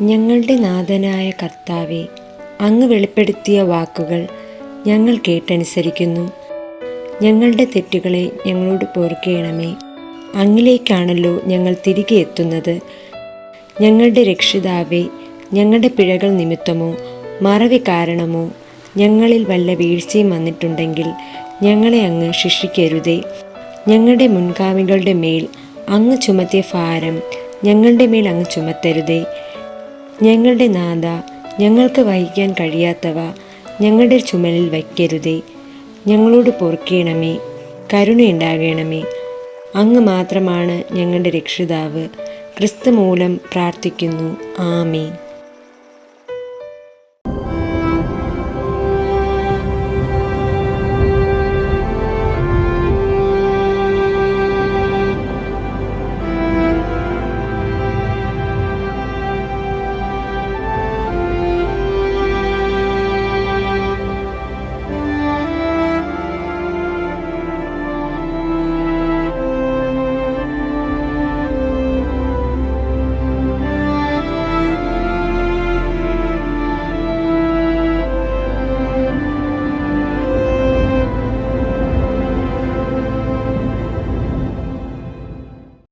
ഞങ്ങളുടെ നാഥനായ കർത്താവേ, അങ്ങ് വെളിപ്പെടുത്തിയ വാക്കുകൾ ഞങ്ങൾ കേട്ടനുസരിക്കുന്നു. ഞങ്ങളുടെ തെറ്റുകളെ ഞങ്ങളോട് പൊറുക്കേണമേ. അങ്ങിലേക്കാണല്ലോ ഞങ്ങൾ തിരികെ എത്തുന്നത്. ഞങ്ങളുടെ രക്ഷിതാവേ, ഞങ്ങളുടെ പിഴകൾ നിമിത്തമോ മറവി കാരണമോ ഞങ്ങളിൽ വല്ല വീഴ്ചയും വന്നിട്ടുണ്ടെങ്കിൽ ഞങ്ങളെ അങ്ങ് ശിക്ഷിക്കരുതേ. ഞങ്ങളുടെ മുൻഗാമികളുടെ മേൽ അങ്ങ് ചുമത്തിയ ഭാരം ഞങ്ങളുടെ മേൽ അങ്ങ് ചുമത്തരുതേ. ഞങ്ങളുടെ നാഥ, ഞങ്ങൾക്ക് വഹിക്കാൻ കഴിയാത്തവ ഞങ്ങളുടെ ചുമലിൽ വയ്ക്കരുതേ. ഞങ്ങളോട് പൊറുക്കേണമേ, കരുണയുണ്ടാകണമേ. അങ്ങ് മാത്രമാണ് ഞങ്ങളുടെ രക്ഷിതാവ്. ക്രിസ്തു മൂലം പ്രാർത്ഥിക്കുന്നു. ആമേൻ.